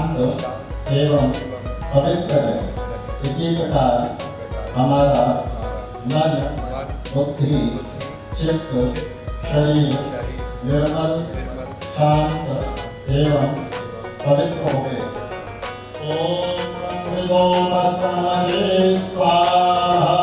शांत एवं पवित्र है। इसी प्रकार हमारा मन, बुद्धि, चित्त, शरीर निर्मल, शांत एवं पवित्र हो गए। ओम मृदोपस्महे स्वाहा।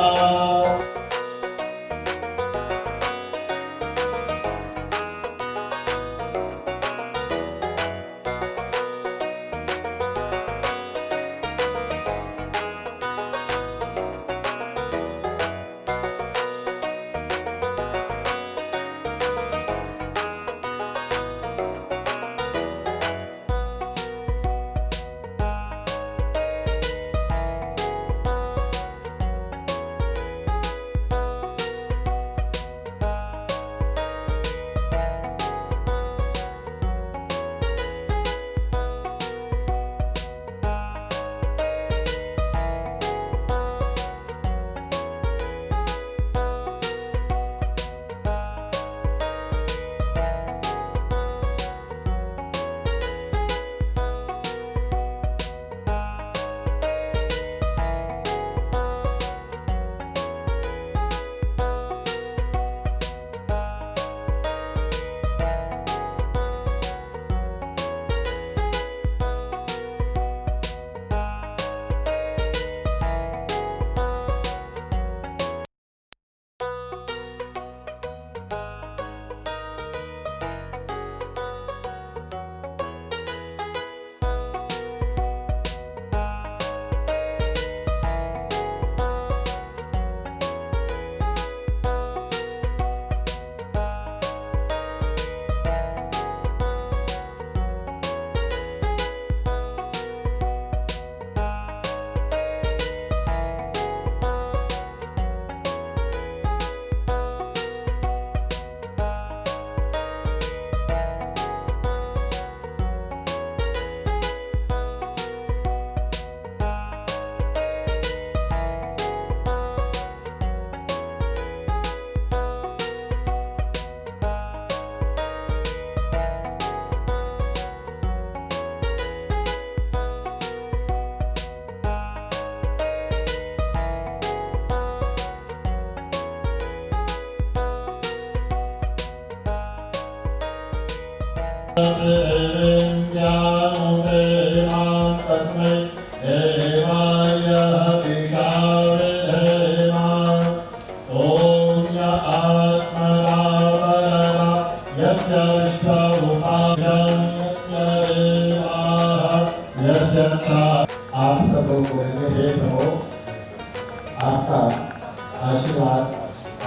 आप सबों को हे प्रभु, आपका आशीर्वाद,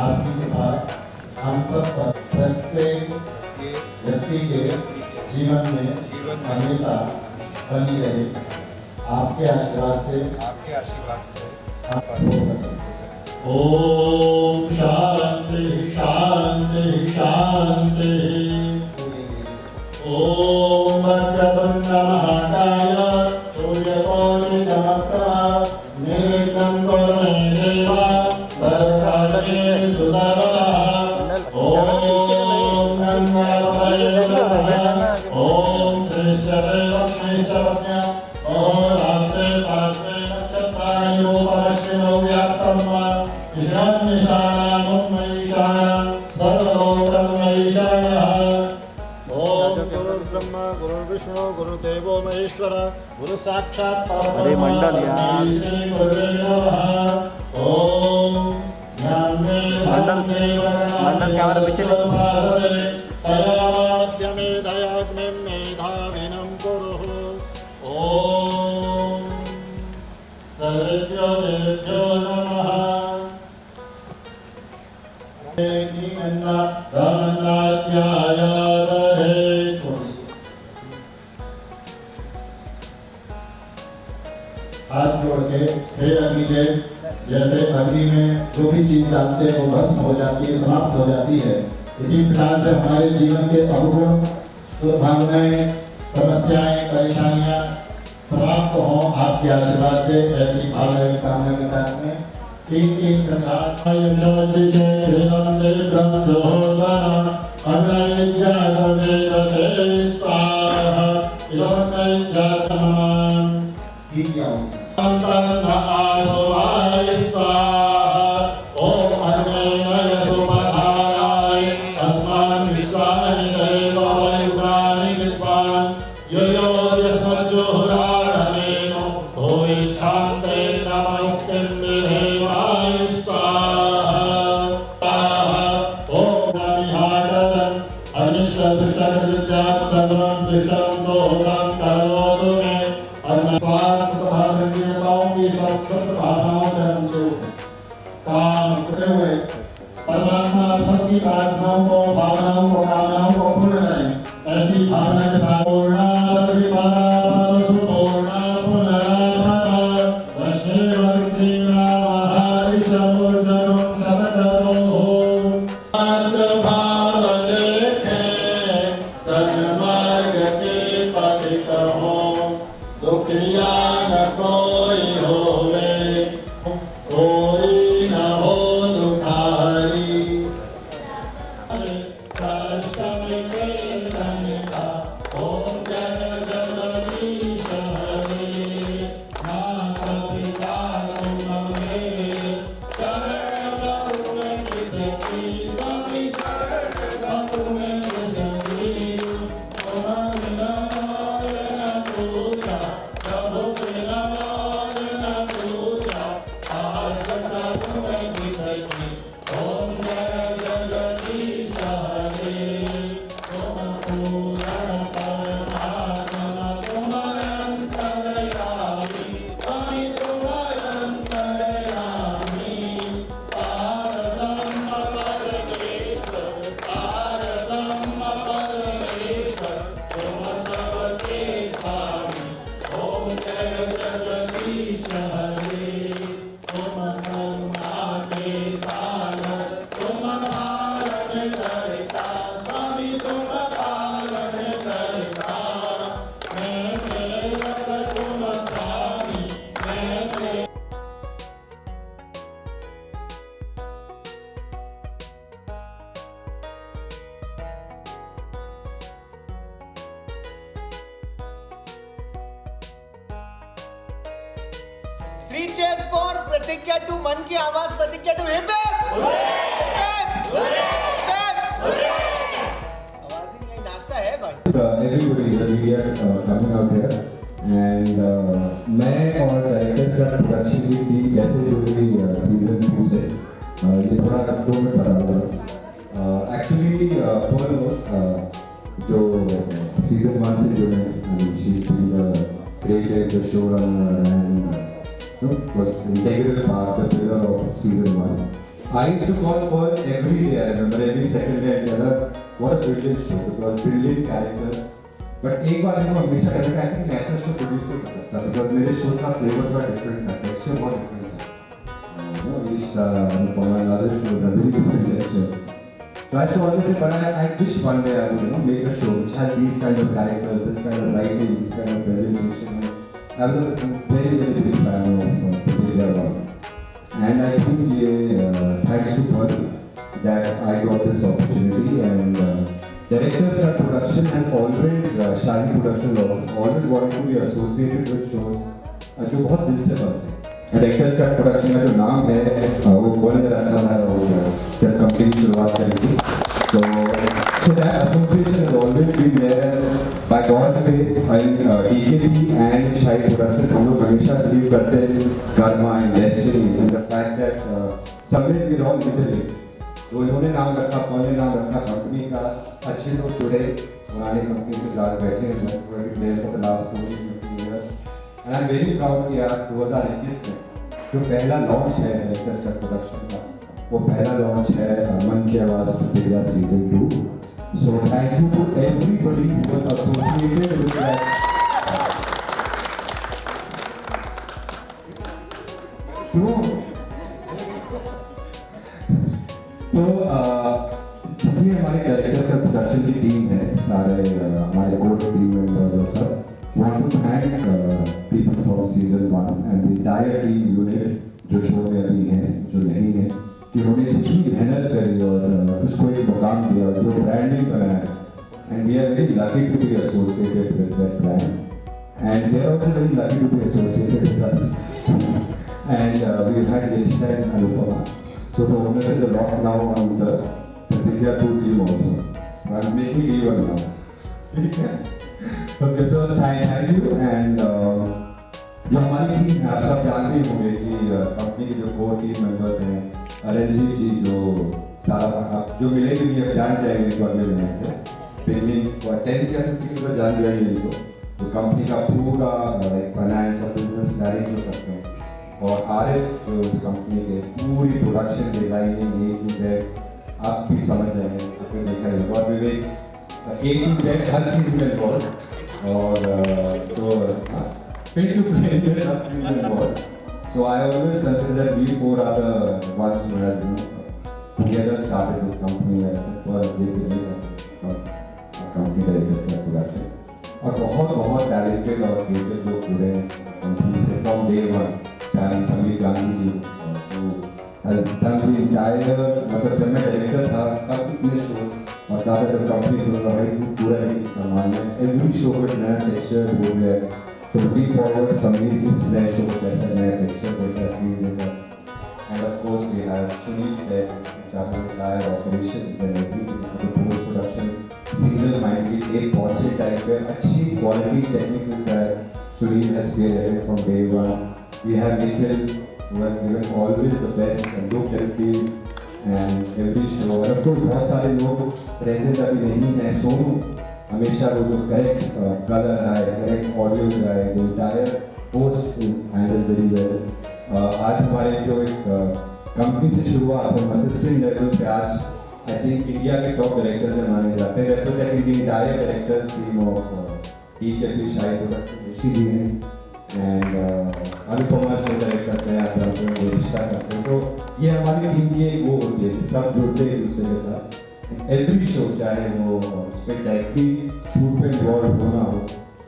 आपकी कृपा हम सब पर प्रत्येक व्यक्ति के जीवन में हमेशा बनी रहे। आपके आशीर्वाद से आप हो सके। ओम शांति शांति शांति। ओम वक्रतुंड महाकाय सूर्यकोटि समप्रभ निर्विघ्नं कुरु मे देव सर्वकार्येषु सर्वदा। ओम नमो भगवते ओम श्रीश्वरे लक्ष्मीश्वरस्य रात्रे पात्रे नक्षत्राणि रूपमश्विनो व्याप्तं वा ईशान्यशानां मयीशानां सर्वलोकं मयीशानः। ब्रह्मा गुरुर्विष्णु गुरुदेवो महेश्वर गुरु साक्षात् परब्रह्म ओम मंडल कैमरा पीछे तयामध्यमे दयाग्निं मेधाविनं कुरुः। ओम सर्वेभ्यो देवेभ्यो नमः। हाथ जोड़ के हे अग्निदेव, जैसे अग्नि में जो भी चीज डालते हैं वो भस्म हो जाती है, समाप्त हो जाती है, इसी प्रकार से हमारे जीवन के अवगुण, दुर्भावनाएं, समस्याएं, परेशानियां समाप्त हों आपके आशीर्वाद से। ऐसी भावना कामना के साथ में तीन इदमन्नै जातमन् कीया अंतन आसुवाय स्वाहा ओम अग्नेय सुपधाराय अस्मान् विश्वानि चैव वायुगानि विद्वान् यो यो यस्मज्जुहुराणमेनो भूयिष्ठान्ते नमयुक्तिं विधेवाय स्वाहा ओम नमिहारं अनिष्टदुष्टविद्यां सर्वं दुष्टं सोहं करोतु मे अन्नस्वार्थ भावनाओं की संक्षिप्त भावनाओं से हमसे काम करते हुए परमात्मा सबकी प्रार्थनाओं को भावनाओं को कामनाओं को पूर्ण करें ऐसी भावना के साथ पूर्णा दुखिया न कोई होवे कोई न हो दुखारी कष्ट में वेदना ओम जय जगदीश हरे माता पिता तुम मेरे शरण में किसकी सभी शरण में किसकी Three cheers for Pratigya to मन की आवाज Pratigya to hip hip आवाज ही नहीं नाचता है भाई Everybody in the media coming out here and मैं और डायरेक्टर्स का प्रोडक्शन की टीम कैसे जुड़ी सीजन 2 से ये थोड़ा 2 मिनट बता दूँ एक्चुअली जो सीजन 1 से जुड़े she created the showrunner and was integral part, the pillar of season 1. I used to call Pearl every day, I remember, every second day and tell her, what a brilliant show, because brilliant character. But एक बार मैं हमेशा कहता था कि मैं ऐसा show produce नहीं कर सकता, because मेरे शो का फ्लेवर थोड़ा डिफरेंट था, टेक्सचर बहुत डिफरेंट था. Ishta, Anupama and other shows are really different texture. So I used to always say, but I wish one day I would make a show which has these kind of characters, this kind of writing, this kind of presentation. I was a very big fan of Pratigya One. And I think thanks to her that I got this opportunity and Director's Cut Production has always, Shine Production always wanted to be associated with shows जो बहुत दिल से बनते हैं. Director's Cut Production का जो नाम है वो कौन ने रखा है जब कंपनी की शुरुआत करी थी. So that association has always been there by God's grace and DKP and Shine Production हम लोग हमेशा believe करते हैं karma and destiny and the fact that somewhere we're all middle. तो इन्होंने नाम रखा, कौन ने नाम रखा कंपनी का, अच्छे लोग जुड़े, पुराने कंपनी से साथ बैठे हैं, for the last 15 years. And I'm very proud कि यार 2021 में जो पहला लॉन्च है डायरेक्टर्स कट प्रोडक्शन का, वो पहला लॉन्च है मन की आवाज़ प्रतिक्रिया season 2. So thank you to everybody who was associated with that. तो जितनी हमारे डायरेक्टर्स कट प्रोडक्शन की टीम है, सारे हमारे कोर टीम मेंबर्स और सब, want to thank people from season 1 and the entire team unit जो शो में अभी हैं, जो नहीं है, कि उन्होंने इतनी मेहनत करी और उसको एक मुकाम दिया, जो ब्रांडिंग बनाया. and we are very lucky to be associated with that brand. And they are also very lucky to be associated with us. And we've had Yeshita and Anupama. So the owners is a lot now on the Pratikya 2 team also. I'm making leave on now. Okay, so thank you. And जो हमारी team है, आप सब जानते ही होंगे कि company के जो कोर टीम मेंबर्स हैं, अरंजीत जी जो सारा आप जो मिलेंगे भी अब जान जाएंगे कॉलेज में से बिल्डिंग फॉर 10 या 16 को जान जाएंगे इनको तो कंपनी का पूरा लाइक फाइनेंस और बिजनेस प्लानिंग जो करते हैं और आरिफ जो इस कंपनी के पूरी production designing A to Z आप भी समझ जाएंगे आपने देखा है और विवेक ए टू जेड हर चीज़ में इन्वॉल्व और तो fit to play in the involved. So I always consider that we four are the ones who have together started this company as well as the company directors का production. और बहुत talented और creative लोग जुड़े हैं company से from day one. चाहे Sameer Gandhi ji who has done the entire मतलब जब मैं director था तब कितने shows और ज़्यादा जब कंपनी शुरू हुई पूरा एक सामान है every show को नया texture हो गया. So looking forward, Sameer is fresh over कैसा नया texture देता है and of course we have Sunil there, charge of entire operations and everything for the post production, single-minded एक पहुंचे टाइप पे अच्छी quality technical that Sunil has created from day one. We have Nikhil who has given always the best look and feel and every show. And of course बहुत सारे लोग present अभी नहीं हैं सोनू हमेशा वो जो करेक्ट कलर है करेक्ट ऑडियो है the entire post is handle very well आज हमारे जो एक कंपनी से शुरुआत हम असिस्टेंट लेवल से आज आई थिंक इंडिया के टॉप डायरेक्टर में माने जाते हैं representing the entire directors team of E K भी शायद प्रोडक्शन ऋषि जी हैं एंड अनुपमा शो डायरेक्टर हैं आप जानते हैं रिश्ता करते हैं तो ये हमारी टीम की एक वो होती है सब जुड़ते हैं एक दूसरे के साथ एवरी शो चाहे वो उस पर डायरेक्टली शूट पे इन्वॉल्व होना हो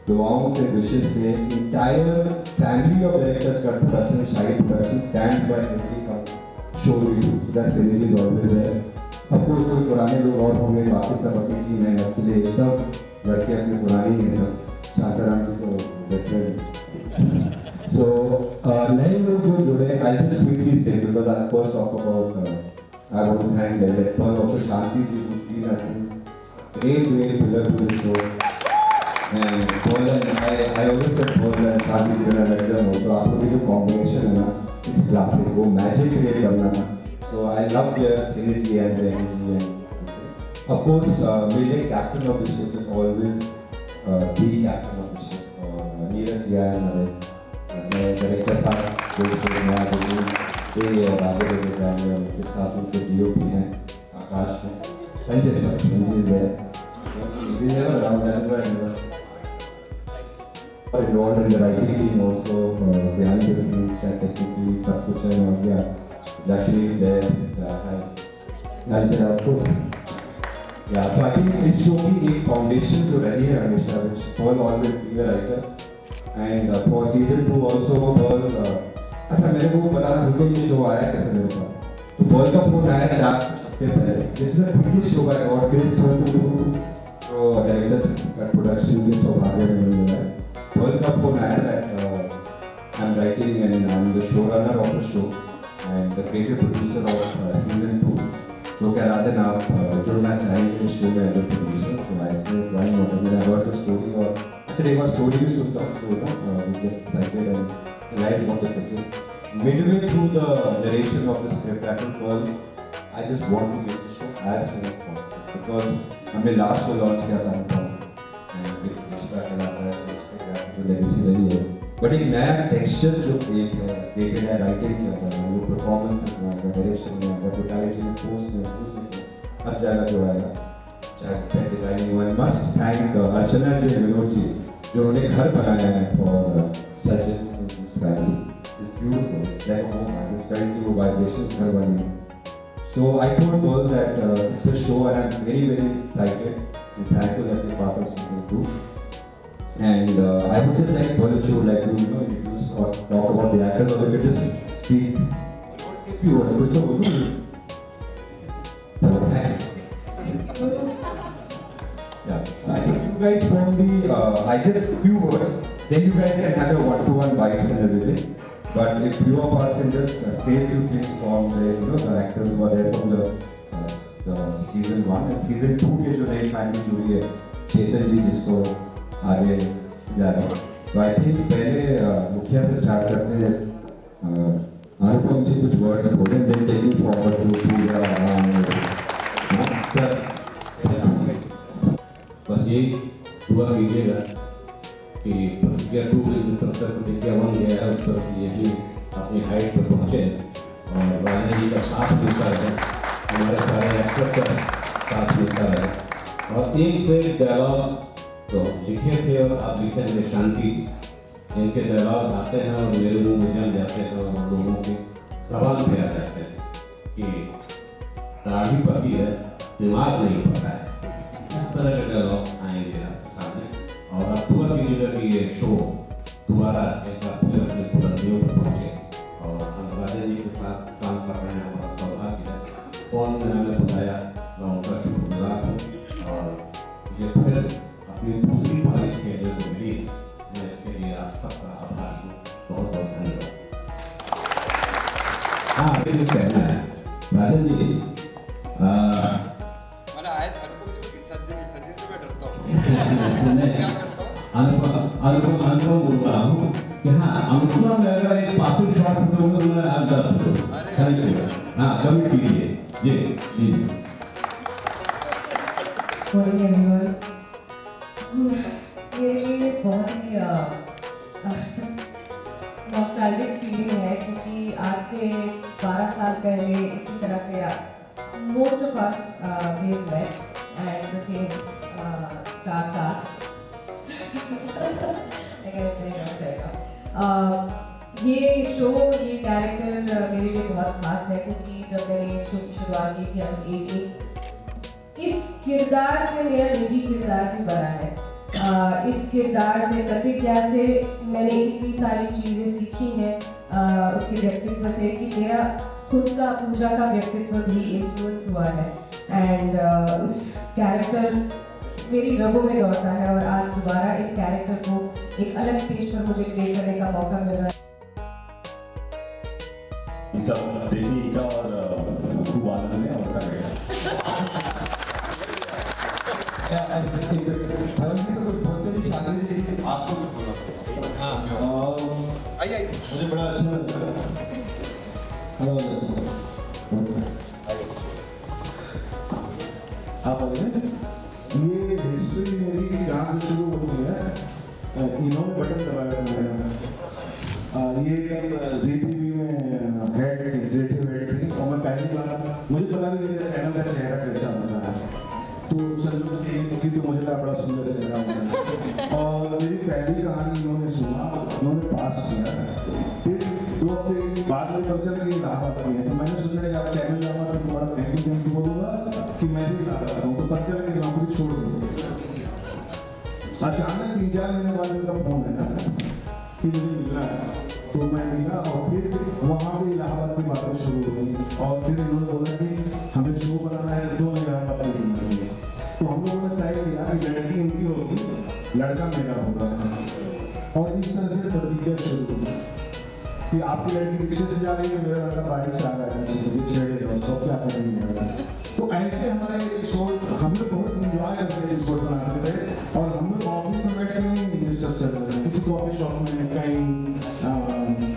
दुआओं से विशेष से इंटायर फैमिली ऑफ डायरेक्टर्स का प्रोडक्शन शाही प्रोडक्शन स्टैंड बाय एवरी का show we do so that scenery is always there of course कोई पुराने लोग और होंगे बाकी सब अपनी टीम है अकेले सब लड़के अपने पुराने हैं सब शांताराम जी तो बेटर सो नए लोग जो जुड़े आई जस्ट क्विकली से because I first talk about I want to thank the director also Shanti ji who's been a great pillar to the show. And Paul and I always said Paul and Shanti ji and Alexander also आपको भी जो combination है ना it's classic वो magic create करना ना. So I love their synergy and their energy and of course being captain of the ship is always the captain of the ship. Neeraj ji and मैं director साथ दोस्तों नया दोस्त ये और आगे के जाएंगे उनके साथ उनके डीओपी हैं आकाश हैं संजय है this is around that और involved in the writing team also behind the scenes and technically सब कुछ है और क्या Lakshmi is there Nalchana of course yeah so I think इस शो की एक फाउंडेशन जो रही है हमेशा which Paul always be a writer and for season 2 also Paul अच्छा मेरे को बता रुको ये शो आया कैसे मेरे पास तो बॉल का फोन आया 4 हफ्ते पहले जिसमें बिगेस्ट शो का रिकॉर्ड फिर तो डायरेक्टर्स का प्रोडक्शन के सौभाग्य मिल रहा है बॉल का फोन आया that I am writing and I am the show runner of the show and the creative producer off season 2 जो कह रहा था ना आप जुड़ना चाहेंगे इस शो में as a producer so I say why not I heard the story और ऐसे एक बार स्टोरी भी सुनता हूँ तो we get excited and life of the picture. Midway through the narration of the script, I told Pearl, I just want to get the show as soon as possible because हमने last show launch किया था and एक रिश्ता कहलाता है जो legacy रही है. But एक नया texture जो एक created है writing किया था वो performance में direction में advertising में post में हर जगह जो आएगा चाहे set designing one must thank अर्चना जी विनोद जी जो उन्होंने घर बनाया है for Sajjan's family. It's beautiful. It's like a home. It's very pure vibrations. So I told Pearl that it's a show and I'm very excited and thankful that we're part of season 2. And I would just like Pearl if you would like to introduce or talk about the actors or if you just speak. If you want to. Thanks. Yeah. I just few words. Then you guys can have your one-to-one bites and everything. But if few of us can just say a few things from the actors who are there from the season 1 and season 2 के जो नई family जुड़ी है, चेतन जी जिसको आगे जा रहे हैं. तो I think पहले मुखिया से स्टार्ट करते हैं. अनुपम जी कुछ वर्ड्स बोलें, then take it forward to पूजा. बस यही दुआ कीजिएगा कि प्रतिज्ञा 2 जिस तरह से प्रतिज्ञा 1 गया है उस तरह से ये भी अपनी हाइट पर पहुँचे और राजा जी का साथ मिलता रहे, हमारे सारे एक्टर का साथ मिलता रहे. और एक से डायलॉग तो लिखे थे और आप लिखे हैं शांति, इनके डायलॉग आते हैं और मेरे मुंह में जम जाते हैं और लोगों के सवाल पे आ जाते हैं कि दाढ़ी पकी है, दिमाग नहीं पता है. इस तरह के डायलॉग आएंगे आपके सामने और आप दुआ कीजिएगा कि ये शो दोबारा एक बार फिर अपनी बुलंदियों पर पहुँचे. और हम राजा जी के साथ काम कर रहे हैं, हमारा सौभाग्य है. कौन ने हमें बुलाया, मैं उनका शुक्रगुजार हूँ और ये फिर अपनी दूसरी पारी खेलने को मिली, मैं इसके लिए आप सबका आभारी हूँ. बहुत बहुत धन्यवाद. हाँ, मुझे कहना है राजा जी, अनुपम बोल रहा हूँ कि हाँ अनुपम में अगर एक पासिंग शॉट दूंगा तो मैं आप दर्द हाँ कमेंट कीजिए जी प्लीज. मेरे लिए बहुत ही नॉस्टैल्जिक फीलिंग है क्योंकि आज से 12 साल पहले इसी तरह से most of us we met at the same star cast. ये शो ये कैरेक्टर मेरे लिए बहुत खास है क्योंकि जब मैंने शुरुआत की थी I was 18. इस किरदार से मेरा निजी किरदार भी बना है. इस किरदार से प्रतिज्ञा से मैंने इतनी सारी चीज़ें सीखी हैं उसके व्यक्तित्व से कि मेरा खुद का पूजा का व्यक्तित्व भी इन्फ्लुएंस हुआ है. एंड उस कैरेक्टर मेरी रगों में दौड़ता है और आज दोबारा इस कैरेक्टर को एक अलग स्टेज पर मुझे प्ले करने का मौका मिल रहा है. सब देखिए का और खूब आनंद में और करेगा. आपको आइए मुझे बड़ा अच्छा लगा. आप ये हिस्ट्री मेरी जहाँ से शुरू होती है, इन्होंने बटन दबाया. ये कब ZTV में हेड क्रिएटिव हेड थी और मैं पहली बार मुझे पता नहीं मेरा चैनल का चेहरा कैसा होता है. तो संजोग से ये देखी तो मुझे लगा बड़ा सुंदर चेहरा होता है. और मेरी पहली कहानी इन्होंने सुना, उन्होंने पास किया. फिर 2 हफ्ते बाद में पता चला कि इलाहाबाद की है. तो मैंने सोचा कि आप चैनल जाऊँगा तो बड़ा थैंक यू बोलूँगा कि मैं भी इलाहाबाद हूँ. तो पता चला कि नौकरी छोड़ दूँ. अचानक 3-4 महीने बाद उनका फोन आया कि मुझे मिलना है. तो मैं मिला और फिर वहाँ पे इलाहाबाद की बातें शुरू हो गई और फिर इन्होंने बोला कि हमें शो बनाना है तो इलाहाबाद में मिलना है. तो हम लोगों ने तय किया कि लड़की इनकी होगी, लड़का मेरा होगा. और इस तरह से प्रतिज्ञा शुरू हुई कि आपकी लड़की रिक्शे से जा रही है, मेरा लड़का बाइक से आ रहा है, मुझे छेड़े दो तो क्या करेंगे. तो ऐसे हमारा एक शो हम लोग बहुत इंजॉय करते थे. शो बनाते थे और हम लोग ऑफिस में बैठ के नहीं डिस्कस कर रहे थे, किसी कॉफी शॉप में कहीं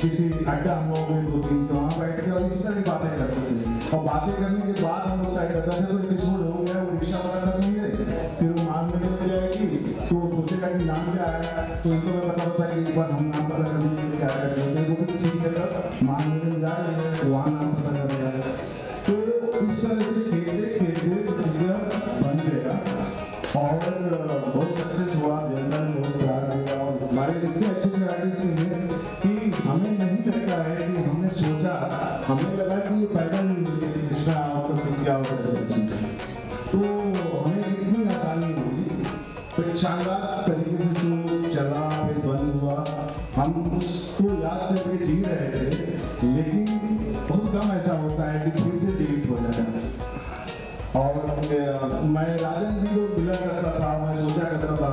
किसी अड्डा हम लोग में 2-3 तो वहाँ बैठ के और इसी तरह की बातें करते थे. और बातें करने के बाद हम लोग तय करते थे तो एपिसोड हो गया, वो रिक्शा वाला कर लेंगे, फिर वो मान में हो जाएगी तो सोचेगा कि नाम क्या है. तो इनको मैं पता होता है कि एक बार हम नाम पता कर लेंगे क्या करते हैं, वो भी ठीक है मान में जा रहे हैं वहाँ नाम पता कर दिया. तो इस तरह से खेलते खेलते बन गया और बहुत सक्सेस हुआ. जनता ने बहुत प्यार दिया और हमारे इतने अच्छे से आर्टिस्ट हैं कि हमें नहीं लगता है कि हमने सोचा, हमें लगा कि ये पैदा नहीं हुई कृष्णा और प्रतिज्ञा और तो हमें इतनी आसानी हुई. तो शानदार तरीके से जो चला फिर बंद हुआ, हम उसको याद करके जी रहे थे. लेकिन बहुत कम ऐसा होता है कि फिर से डिलीट हो जाए. और मैं राजन जी को मिला करता था, मैं सोचा करता था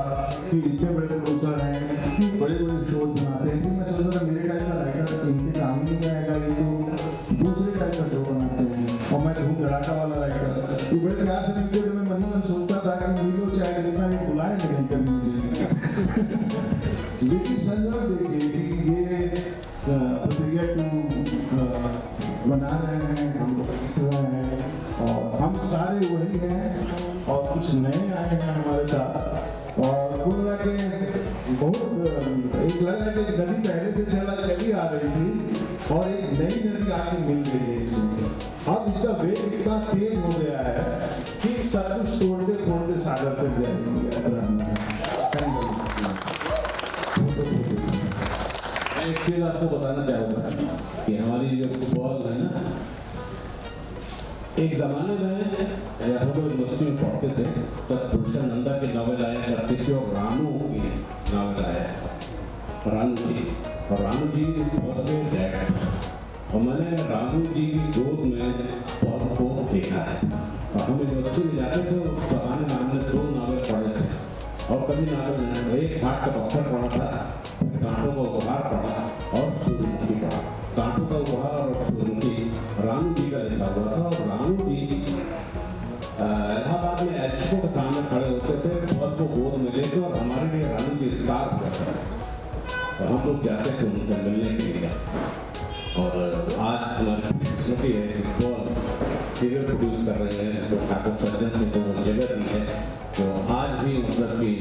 कि इतने बड़े प्रोड्यूसर हैं, इतनी बड़े बड़े शोज बनाते हैं, फिर मैं सोचता था मेरे टाइप का राइटर इनके काम ही नहीं आएगा, ये तो दूसरे टाइप का शो बनाते हैं। और मैं धूम धड़ाका वाला राइटर, ये बड़े प्यार से मिलते थे, मैं मन ही मन सोचता था कि वीडियो चाहे कितना ये बुलाए नहीं कभी मुझे। लेकिन संजय देखिए कि ये प्रतिक्रिया 2 बना रहे हैं, हम लोग सीख रहे हैं और हम सारे वही हैं और कुछ नए आए हैं हमारे साथ। और कुल मिला के बहुत एक लग रहा है कि नदी पहले से चली आ रही थी और एक नई नदी आके मिल गई है इसमें। अब इसका वेग इतना तेज हो गया है कि सब कुछ तोड़ते तोड़ते सागर तक जाएगी। मैं एक चीज़ आपको बताना चाहूँगा कि हमारी जो फुटबॉल है ना, एक ज़माने में जब हम लोग यूनिवर्सिटी में पढ़ते थे तब भूषण नंदा के नावल आया करते थे और रानू की नावल आया, रानू जी। और रानू जी बहुत बड़े डायरेक्टर और मैंने रानू जी की गोद में पॉल को देखा है। और हम यूनिवर्सिटी में जाते थे उस जमाने में हमने 2 नावल पढ़े थे और कभी नावल एक हार्ट का डॉक्टर पढ़ा था, कांटों का उपहार पढ़ा और सूर्यमुखी पढ़ा। कांटों का उपहार और सूर्यमुखी रानू जी का लिखा हुआ था और रानू जी इलाहाबाद में एचको के सामने खड़े होते थे, पॉल को गोद में लेते और हमारे लिए रानू जी स्टार हुआ था और हम लोग जाते थे उनसे मिलने के लिए। और आज हमारी खुशकिस्मती है कि पॉल सीरियल प्रोड्यूस कर रहे हैं तो ठाकुर सर्जन से तो वो जगह दी है तो आज भी मतलब कि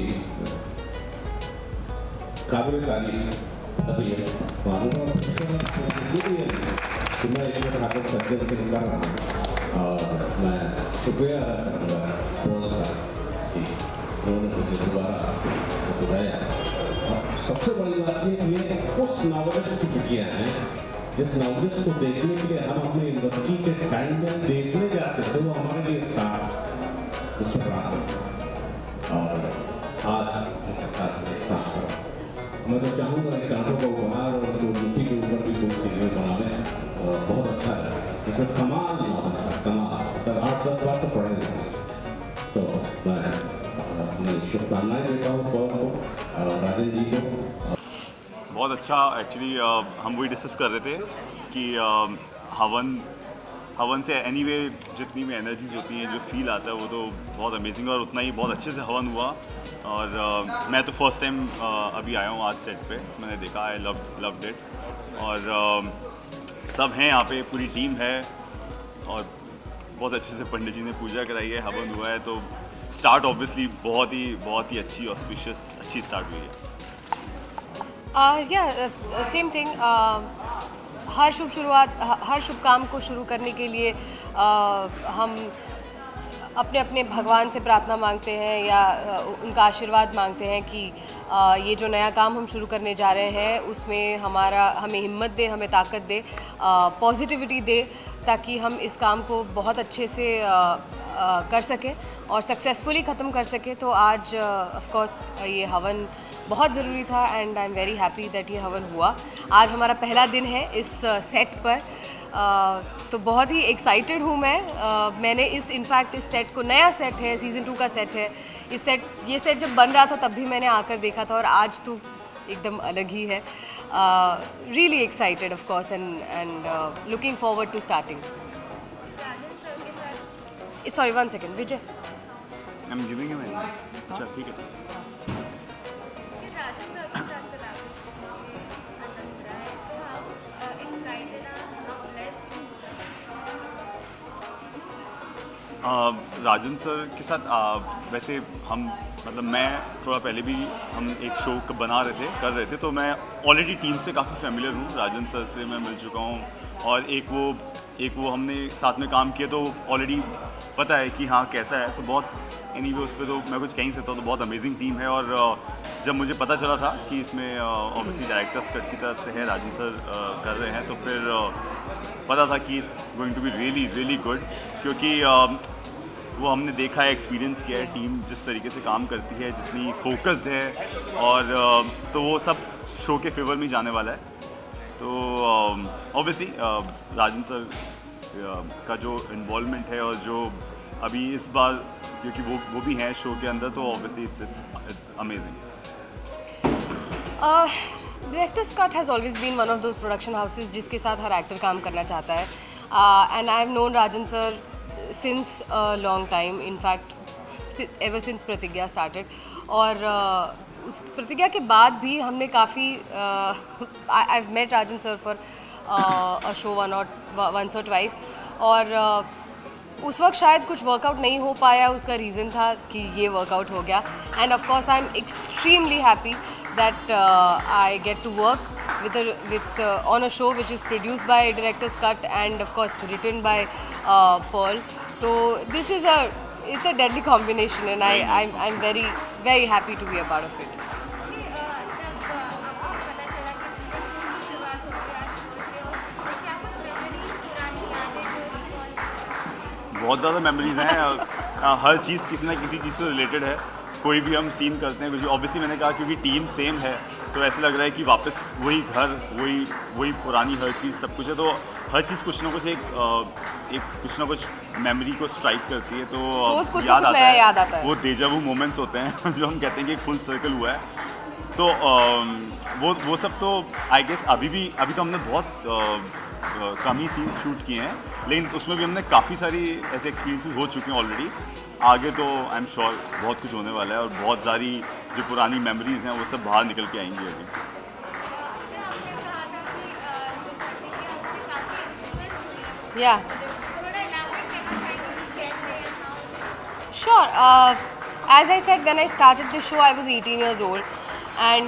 काबिल तारीफ अभी है कि मैं इसमें ठाकुर सर्जन से कर रहा हूँ और मैं शुक्रिया अदा करूँगा पॉल का कि उन्होंने मुझे दोबारा बुलाया। और सबसे बड़ी बात ये उस नॉवलिस्ट की बिटियाँ हैं जिस नॉवलिस्ट को देखने के लिए हम अपने यूनिवर्सिटी के टाइम में देखने जाते थे, वो हमारे लिए स्टार उसमें और आज उनके साथ में काम कर रहा हूँ। मैं तो चाहूँगा कि कांटों का उपहार और सूर्यमुखी के ऊपर भी कोई सीरियल बनाने और बहुत अच्छा लगेगा क्योंकि कमाल कमाल 8-10 बार तो पढ़े तो मैं अपनी शुभकामनाएं देता हूँ पॉल को और राजन जी को। बहुत अच्छा एक्चुअली हम वही डिस्कस कर रहे थे कि हवन से एनीवे जितनी भी एनर्जीज होती हैं जो फील आता है वो तो बहुत अमेजिंग और उतना ही बहुत अच्छे से हवन हुआ। और मैं तो फर्स्ट टाइम अभी आया हूँ आज सेट पे, मैंने देखा है लव्ड इट और सब हैं यहाँ पे, पूरी टीम है और बहुत अच्छे से पंडित जी ने पूजा कराई है, हवन हुआ है तो स्टार्ट ऑब्वियसली बहुत ही अच्छी ऑस्पिशियस अच्छी स्टार्ट हुई है। Same thing. हर शुभ शुरुआत हर शुभ काम को शुरू करने के लिए हम अपने अपने भगवान से प्रार्थना मांगते हैं या उनका आशीर्वाद मांगते हैं कि ये जो नया काम हम शुरू करने जा रहे हैं उसमें हमें हिम्मत दे, हमें ताकत दे, पॉजिटिविटी दे ताकि हम इस काम को बहुत अच्छे से कर सकें और सक्सेसफुली ख़त्म कर सकें। तो आज ऑफ कोर्स ये हवन बहुत ज़रूरी था and I am very happy that ये हवन हुआ। आज हमारा पहला दिन है इस सेट पर तो बहुत ही एक्साइटेड हूँ मैं। मैंने इनफैक्ट इस सेट को, नया सेट है, सीज़न 2 का सेट है, ये सेट जब बन रहा था तब भी मैंने आकर देखा था और आज तो एकदम अलग ही है। Really excited of course and looking forward to starting. Sorry 1 second Vijay. I am giving him अच्छा ठीक है। राजन सर के साथ वैसे हम मतलब मैं थोड़ा पहले भी हम एक शो कर रहे थे तो मैं ऑलरेडी टीम से काफ़ी फेमिलियर हूँ। राजन सर से मैं मिल चुका हूँ और एक वो हमने साथ में काम किया तो ऑलरेडी पता है कि हाँ कैसा है। तो बहुत एनीवे उस पर तो मैं कुछ कह नहीं सकता, तो बहुत अमेजिंग टीम है। और जब मुझे पता चला था कि इसमें ऑब्वियसली डायरेक्टर्स कट की तरफ से है, राजन सर कर रहे हैं, तो फिर पता था कि it's going to be really good क्योंकि वो हमने देखा है, एक्सपीरियंस किया है टीम जिस तरीके से काम करती है, जितनी फोकस्ड है और तो वो सब शो के फेवर में जाने वाला है। तो ऑब्वियसली राजन सर का जो इन्वॉल्वमेंट है और जो अभी इस बार क्योंकि वो भी हैं शो के अंदर, तो obviously it's amazing. Director's Cut has always been one of those production houses जिसके साथ हर एक्टर काम करना चाहता है, and I have known Rajan sir since a long time, in fact ever since प्रतिज्ञा started, और उस प्रतिज्ञा के बाद भी हमने काफ़ी I've met Rajan sir for a show once or twice, और उस वक्त शायद कुछ वर्कआउट नहीं हो पाया, उसका रीज़न था कि ये वर्कआउट हो गया, and of course I am extremely happy that I get to work with on a show which is produced by Director's Cut and of course written by Pearl. So this is it's a deadly combination, and I'm very very happy to be a part of it. बहुत ज़्यादा memories हैं, हर चीज़ किसी ना किसी चीज़ से related है। कोई भी हम सीन करते हैं कुछ, ऑब्वियसली मैंने कहा क्योंकि टीम सेम है तो ऐसे लग रहा है कि वापस वही घर, वही पुरानी हर चीज़ सब कुछ है, तो हर चीज़ कुछ ना कुछ एक कुछ ना कुछ मेमोरी को स्ट्राइक करती है, तो याद आता है। वो डेजा वू मोमेंट्स होते हैं जो हम कहते हैं कि फुल सर्कल हुआ है, तो वो सब तो आई गेस अभी तो हमने बहुत कम ही सीन्स शूट किए हैं, लेकिन उसमें भी हमने काफ़ी सारी ऐसे एक्सपीरियंसेस हो चुके हैं ऑलरेडी। आगे तो आई एम श्योर बहुत कुछ होने वाला है, और बहुत सारी जो पुरानी मेमोरीज हैं वो सब बाहर निकल के आएंगी अभी। Yeah. Sure. As I said, when I started this show, I was 18 years old, and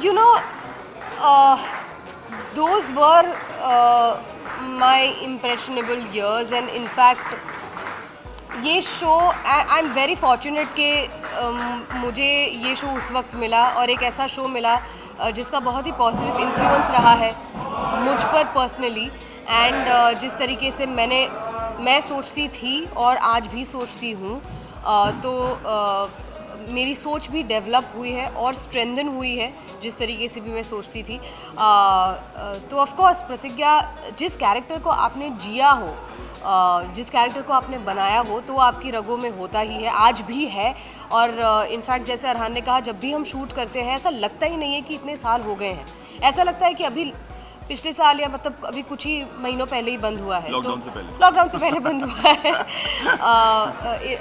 you know, those were my impressionable years, and in fact, ये show I am very fortunate कि मुझे ये शो उस वक्त मिला, और एक ऐसा शो मिला जिसका बहुत ही पॉजिटिव इन्फ्लुएंस रहा है मुझ पर पर्सनली, एंड जिस तरीके से मैं सोचती थी और आज भी सोचती हूँ, तो मेरी सोच भी डेवलप हुई है और स्ट्रेंथन हुई है जिस तरीके से भी मैं सोचती थी। तो ऑफ कोर्स प्रतिज्ञा, जिस कैरेक्टर को आपने जिया हो, जिस कैरेक्टर को आपने बनाया हो, तो वो आपकी रगों में होता ही है, आज भी है। और इनफैक्ट जैसे अरहान ने कहा, जब भी हम शूट करते हैं ऐसा लगता ही नहीं है कि इतने साल हो गए हैं, ऐसा लगता है कि अभी पिछले साल या मतलब अभी कुछ ही महीनों पहले ही बंद हुआ है, लॉकडाउन से पहले बंद हुआ है।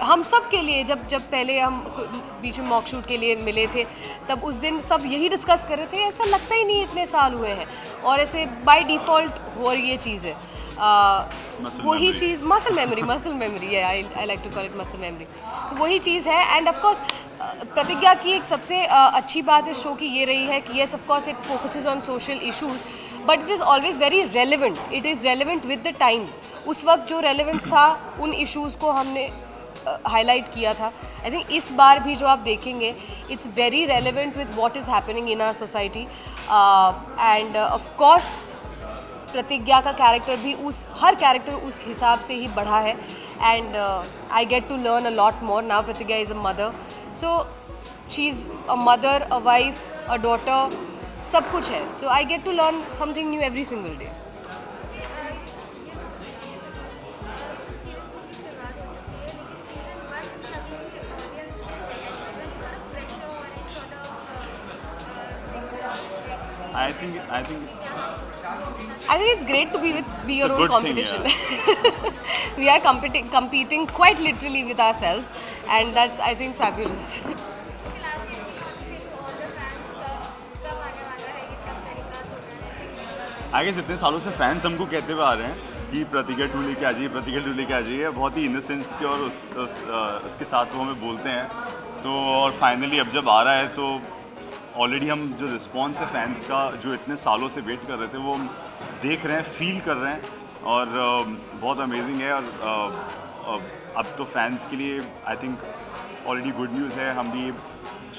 हम सब के लिए जब पहले हम बीच में मॉक शूट के लिए मिले थे, तब उस दिन सब यही डिस्कस कर रहे थे, ऐसा लगता ही नहीं इतने साल हुए हैं, और ऐसे बाय डिफ़ॉल्ट हो रही ये चीज़ है। वही चीज़ मसल मेमोरी है, I like to call it muscle memory, तो वही चीज़ है। एंड ऑफ कोर्स प्रतिज्ञा की एक सबसे अच्छी बात इस शो की ये रही है कि yes of course it focuses on social issues, but it is always very relevant, it is relevant with the times. उस वक्त जो रेलिवेंस था उन इश्यूज़ को हमने हाईलाइट किया था। आई थिंक इस बार भी जो आप देखेंगे, it's very relevant with what is happening in our society, and of course Pratigya का कैरेक्टर भी हर कैरेक्टर उस हिसाब से ही बढ़ा है, and I get to learn a lot more now. Pratigya is a mother, so she is a mother, a wife, a daughter, सब कुछ है, so I get to learn something new every single day. I think it's great to be your own competition. We are competing quite literally with ourselves, and that's, I think, fabulous. आगे इतने सालों से fans हमको कहते हुए आ रहे हैं कि प्रतिज्ञा 2 लेके आ जाइए, प्रतिज्ञा 2 लेके आ जाइए, बहुत ही इनोसेंस के और उसके साथ वो हमें बोलते हैं, तो और फाइनली अब जब आ रहा है तो ऑलरेडी हम जो रिस्पॉन्स है फैंस का, जो इतने सालों से वेट कर रहे थे, वो हम देख रहे हैं, फील कर रहे हैं, और बहुत अमेजिंग है। और अब तो फैंस के लिए I think already good news है, हम भी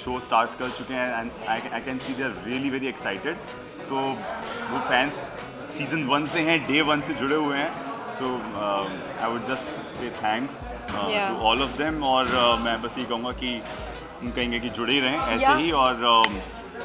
शो स्टार्ट कर चुके हैं, and I can see they are really very excited. तो वो फैंस सीज़न 1 से हैं, डे 1 से जुड़े हुए हैं, so I would just say thanks to all of them, और मैं बस ये कहूँगा कि हम कहेंगे कि जुड़े ही रहें ऐसे ही, और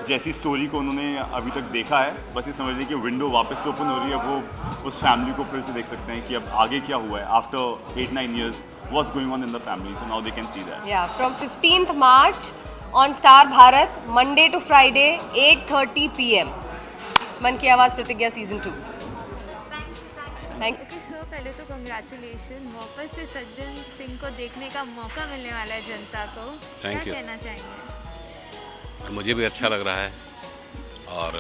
जैसी स्टोरी को उन्होंने अभी तक देखा है, बस ये समझ लीजिए कि विंडो वापस से ओपन हो रही है, वो उस फैमिली को फिर से देख सकते हैं कि अब आगे क्या हुआ है after 8-9 years, what's going on in the family, so now they can see that. Yeah, from 15th March on star Bharat, Monday to Friday 8:30 PM। मन की आवाज़ प्रतिज्ञा सीजन 2। Thank you. सर पहले तो कंग्रेचुलेशन, वापस से सज्जन सिंह को देखने का मौका मिलने वाला है जनता को। क्या कहना चाहेंगे? मुझे भी अच्छा लग रहा है और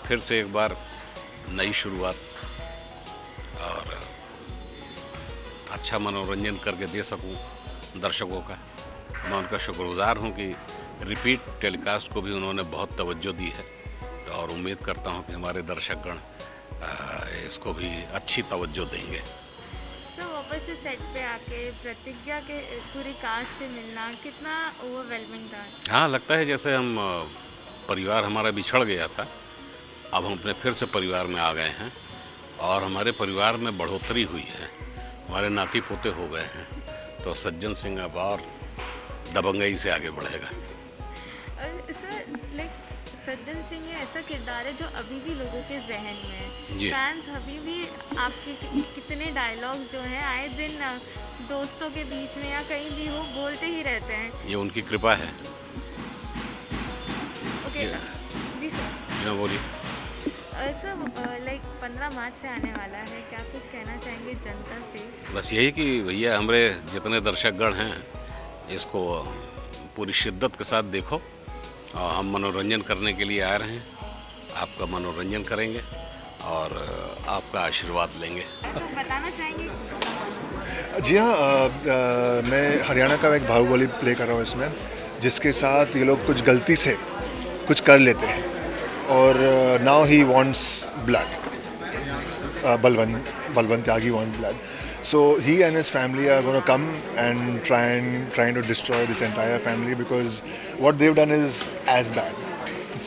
फिर से एक बार नई शुरुआत और अच्छा मनोरंजन करके दे सकूं दर्शकों का। मैं उनका शुक्रगुजार हूं कि रिपीट टेलीकास्ट को भी उन्होंने बहुत तवज्जो दी है, तो और उम्मीद करता हूं कि हमारे दर्शकगण इसको भी अच्छी तवज्जो देंगे। तो वापस से सेट पे आके प्रतिज्ञा के पूरी कास्ट से मिलना कितना ओवरवेलमिंग था? हाँ, लगता है जैसे हम परिवार हमारा बिछड़ गया था, अब हम अपने फिर से परिवार में आ गए हैं और हमारे परिवार में बढ़ोतरी हुई है, हमारे नाती पोते हो गए हैं, तो सज्जन सिंह अब और दबंगई से आगे बढ़ेगा। सर लाइक सज्जन सिंह ऐसा किरदार है जो अभी भी लोगों के जहन में है। फैंस अभी भी आपके कितने डायलॉग्स जो हैं आए दिन दोस्तों के बीच में या कहीं भी हो बोलते ही रहते हैं। ये उनकी कृपा है। ओके जी सर। क्या बोलिए? सर लाइक 15 मार्च से आने वाला है, क्या कुछ कहना चाहेंगे जनता से? बस यही कि भैया हमारे जितने दर्शकगण हैं इसको पूरी शिद्दत के साथ देखो, और हम मनोरंजन करने के लिए आ रहे हैं, आपका मनोरंजन करेंगे और आपका आशीर्वाद लेंगे। तो बताना चाहेंगे? जी हाँ, मैं हरियाणा का एक बाहुबली प्ले कर रहा हूँ इसमें, जिसके साथ ये लोग कुछ गलती से कुछ कर लेते हैं और now he wants blood, Balwant Tyagi wants blood, so he and his family are going to come and trying to destroy this entire family because what they've done is as bad.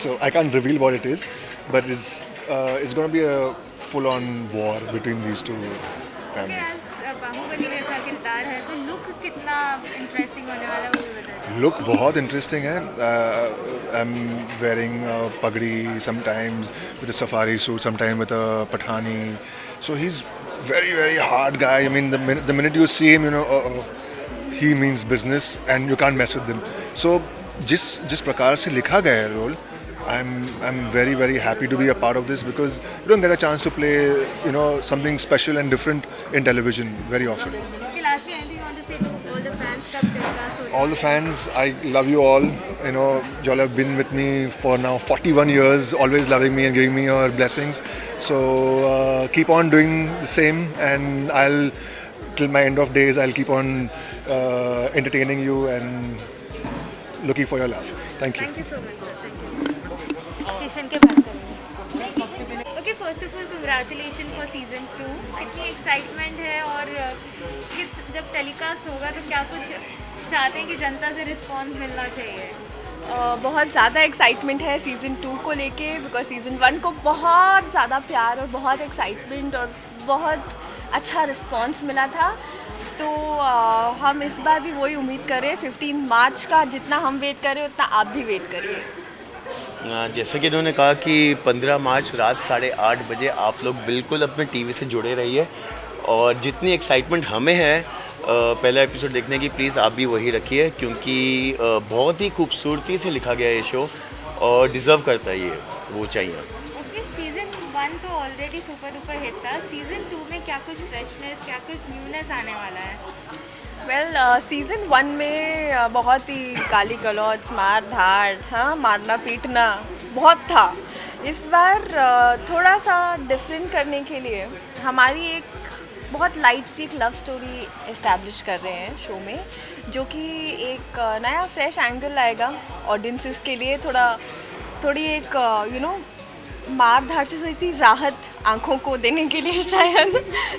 So I can't reveal what it is, but it's going to be a full-on war between these two families. Baahubali जैसा किरदार है तो look कितना interesting होने वाला है वो बताइए। लुक बहुत इंटरेस्टिंग है। आई एम वेयरिंग पगड़ी sometimes with a safari suit, sometimes with a pathani, so he's very hard guy. I mean the minute you see him, you know he means business and you can't mess with him. So जिस प्रकार से लिखा गया है role, I'm very happy to be a part of this because you don't get a chance to play something special and different in television very often. Okay, lastly, anything you want to say to all the fans? All the fans, I love you all. You all have been with me for now 41 years, always loving me and giving me your blessings. So keep on doing the same, and till my end of days, I'll keep on entertaining you and looking for your love. Thank you. Thank you so much, sir. Thank you. Kishan के बात करेंगे। Okay, first of all, congratulations for season 2. कितनी excitement है और जब telecast होगा तो क्या कुछ चाहते हैं कि जनता से रिस्पॉन्स मिलना चाहिए? बहुत ज़्यादा एक्साइटमेंट है सीज़न 2 को लेके, बिकॉज सीज़न 1 को बहुत ज़्यादा प्यार और बहुत एक्साइटमेंट और बहुत अच्छा रिस्पॉन्स मिला था। तो हम इस बार भी वही उम्मीद कर रहे हैं 15 मार्च का, जितना हम वेट कर रहे हैं उतना आप भी वेट करिए। जैसे कि इन्होंने कहा कि 15 मार्च रात 8:30 बजे आप लोग बिल्कुल अपने टीवी से जुड़े रहिए, और जितनी एक्साइटमेंट हमें है पहला एपिसोड देखने की, प्लीज़ आप भी वही रखिए, क्योंकि बहुत ही खूबसूरती से लिखा गया है ये शो और डिज़र्व करता है, ये वो चाहिए। ओके, सीज़न 1 तो ऑलरेडी सुपर डुपर हिट था, सीज़न 2 में क्या कुछ फ्रेशनेस, क्या कुछ न्यूनेस आने वाला है? वेल सीज़न 1 में बहुत ही गाली गलौज, मार धाड़, हाँ मारना पीटना बहुत था। इस बार थोड़ा सा डिफरेंट करने के लिए हमारी एक बहुत लाइट सी लव स्टोरी इस्टेब्लिश कर रहे हैं शो में, जो कि एक नया फ्रेश एंगल लाएगा ऑडियंसेस के लिए, थोड़ी एक मार धाड़ से थोड़ी सी राहत आंखों को देने के लिए शायद,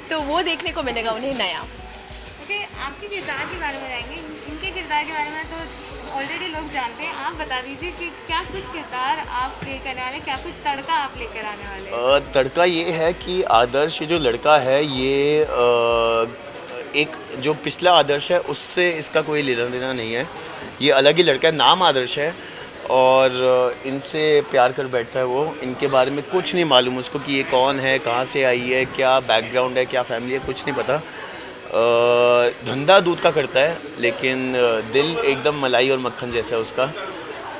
तो वो देखने को मिलेगा उन्हें नया। ओके, आपके किरदार के बारे में जाएंगे, इनके किरदार के बारे में तो ऑलरेडी लोग जानते हैं, आप बता दीजिए कि क्या कुछ किरदार आप प्ले करने वाले, क्या कुछ तड़का आप लेकर आने वाले? तड़का ये है कि आदर्श जो लड़का है ये एक जो पिछला आदर्श है उससे इसका कोई लेना देना नहीं है, ये अलग ही लड़का है, नाम आदर्श है और इनसे प्यार कर बैठता है वो, इनके बारे में कुछ नहीं मालूम उसको कि ये कौन है, कहाँ से आई है, क्या बैकग्राउंड है, क्या फैमिली है, कुछ नहीं पता। धंधा दूध का करता है, लेकिन दिल एकदम मलाई और मक्खन जैसा है उसका।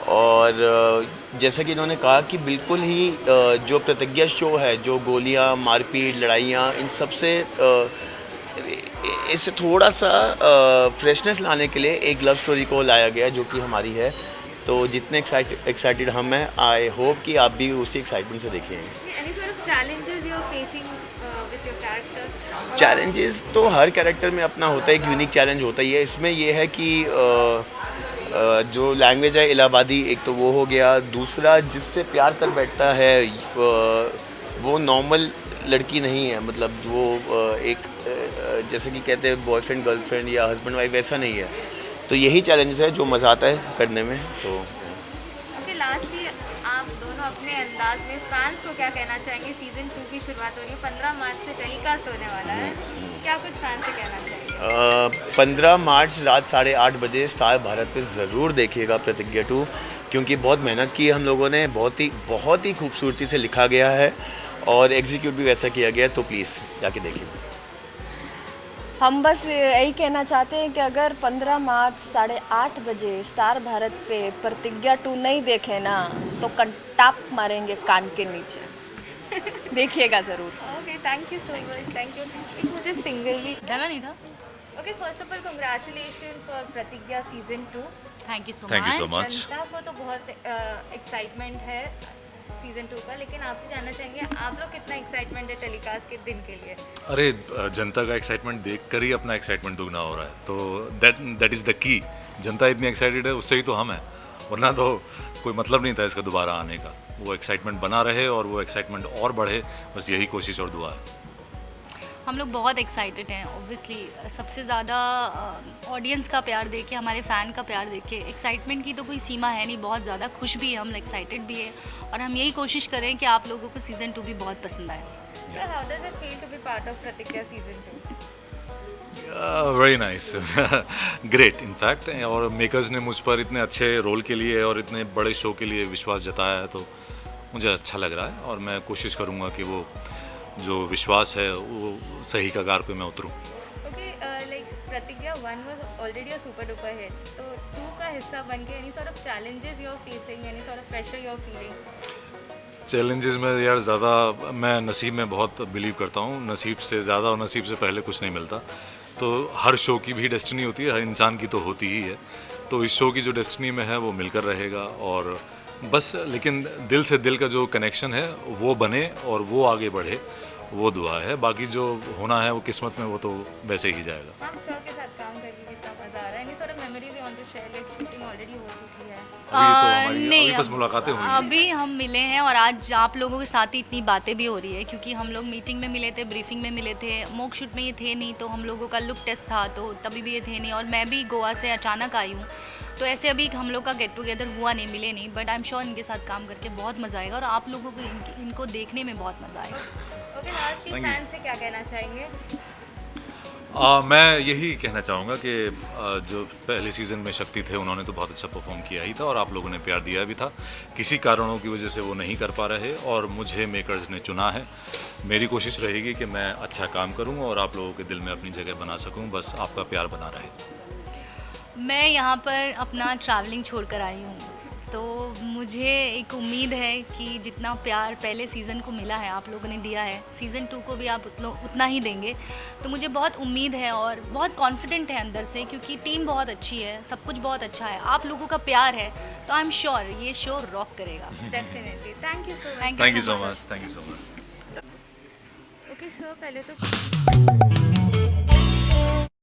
और जैसा कि इन्होंने कहा कि बिल्कुल ही जो प्रतिज्ञा शो है, जो गोलियां, मारपीट, लड़ाइयाँ, इन सब से इससे थोड़ा सा फ्रेशनेस लाने के लिए एक लव स्टोरी को लाया गया, जो कि हमारी है। तो जितने एक्साइटेड हम हैं, आई होप कि आप भी उसी एक्साइटमेंट से देखेंगे। चैलेंजेस तो हर कैरेक्टर में अपना होता है, एक यूनिक चैलेंज होता ही है। इसमें यह है कि जो लैंग्वेज है इलाहाबादी, एक तो वो हो गया। दूसरा, जिससे प्यार कर बैठता है वो नॉर्मल लड़की नहीं है, मतलब वो एक जैसे कि कहते हैं बॉयफ्रेंड गर्लफ्रेंड या हस्बैंड वाइफ, वैसा नहीं है। तो यही चैलेंज है जो मज़ा आता है करने में। तो लास्टली आप दोनों अपने अंदाज में फैंस को क्या कहना चाहेंगे? सीजन 2 की शुरुआत हो रही है, 15 मार्च से टेलीकास्ट होने वाला है, क्या कुछ फैंस से कहना चाहेंगे? 15 मार्च रात 8:30 बजे स्टार भारत पे ज़रूर देखिएगा प्रतिज्ञा 2, क्योंकि बहुत मेहनत की है हम लोगों ने, बहुत ही खूबसूरती से लिखा गया है और एग्जीक्यूट भी वैसा किया गया है। तो प्लीज़ जाके देखिए। हम बस यही कहना चाहते हैं कि अगर 15 मार्च 8:30 बजे स्टार भारत पे प्रतिज्ञा 2 नहीं देखे ना, तो कंटाप मारेंगे कान के नीचे। देखिएगा ज़रूर। Okay, thank you so much, thank you. मुझे सिंगल भी डाला नहीं था। Okay, first of all congratulation for Pratigya season 2। Thank you so much. जनता को तो बहुत एक्साइटमेंट है सीजन 2 का, लेकिन आपसे जानना चाहेंगे आप लोग कितना एक्साइटमेंट है टेलीकास्ट के दिन के लिए? अरे जनता का एक्साइटमेंट देखकर ही अपना एक्साइटमेंट दुगना हो रहा है, तो दैट इज़ द की। जनता इतनी एक्साइटेड है, उससे ही तो हम हैं, वरना तो कोई मतलब नहीं था इसका दोबारा आने का। वो एक्साइटमेंट बना रहे और वो एक्साइटमेंट और बढ़े, बस यही कोशिश और दुआ है। हम लोग बहुत एक्साइटेड हैं। ऑब्वियसली सबसे ज़्यादा ऑडियंस का प्यार देख के, हमारे फ़ैन का प्यार देख के एक्साइटमेंट की तो कोई सीमा है नहीं। बहुत ज़्यादा खुश भी है हम, एक्साइटेड भी है, और हम यही कोशिश करें कि आप लोगों को सीज़न 2 भी बहुत पसंद आए। So how does it feel to be part of Pratigya season 2? Very nice, great in fact. और मेकर्स ने मुझ पर इतने अच्छे रोल के लिए और इतने बड़े शो के लिए विश्वास जताया है, तो मुझे अच्छा लग रहा है और मैं कोशिश करूँगा कि वो जो विश्वास है वो सही कगार पे मैं उतरूँ। Okay, like Pratigya 1 was already a super duper hit, तो 2 का हिस्सा बन के any sort of challenges you are facing, any sort of pressure you are feeling? Challenges में यार ज़्यादा मैं नसीब में बहुत बिलीव करता हूँ। नसीब से ज़्यादा और नसीब से पहले कुछ नहीं मिलता। तो हर शो की भी डेस्टिनी होती है, हर इंसान की तो होती ही है। तो इस शो की जो डेस्टिनी में है वो मिलकर रहेगा, और बस लेकिन दिल से दिल का जो कनेक्शन है वो बने और वो आगे बढ़े, वो दुआ है। बाकी जो होना है वो किस्मत में, वो तो वैसे ही जाएगा। हम सर के साथ काम करके कितना मजा आ रहा है? Any sort of memories you want to share? Like shooting already हो चुकी है, नहीं, अभी बस मुलाकातें हुई हैं। अभी हम मिले हैं और आज आप लोगों के साथ ही इतनी बातें भी हो रही है, क्योंकि हम लोग मीटिंग में मिले थे, ब्रीफिंग में मिले थे, मॉक शूट में ये थे नहीं, तो हम लोगों का लुक टेस्ट था तो तभी भी ये थे नहीं, और मैं भी गोवा से अचानक आई हूँ, तो ऐसे अभी हम लोग का गेट टुगेदर हुआ नहीं, मिले नहीं। बट आई एम श्योर इनके साथ काम करके बहुत मज़ा आएगा और आप लोगों को इनको देखने में बहुत मज़ा आएगा। ओके, लास्टली फैंस से क्या कहना चाहेंगे? मैं यही कहना चाहूँगा कि जो पहले सीज़न में शक्ति थे उन्होंने तो बहुत अच्छा परफॉर्म किया ही था और आप लोगों ने प्यार दिया भी था। किसी कारणों की वजह से वो नहीं कर पा रहे और मुझे मेकर्स ने चुना है। मेरी कोशिश रहेगी कि मैं अच्छा काम करूँ और आप लोगों के दिल में अपनी जगह बना सकूँ, बस आपका प्यार बना रहे। मैं यहाँ पर अपना ट्रैवलिंग छोड़कर आई हूँ, तो मुझे एक उम्मीद है कि जितना प्यार पहले सीज़न को मिला है, आप लोगों ने दिया है, सीज़न 2 को भी आप उतना ही देंगे। तो मुझे बहुत उम्मीद है और बहुत कॉन्फिडेंट है अंदर से, क्योंकि टीम बहुत अच्छी है, सब कुछ बहुत अच्छा है, आप लोगों का प्यार है, तो आई एम श्योर ये शो रॉक करेगा। Definitely. Thank you so much. Thank you so much. Thank you so much. Okay sir, पहले तो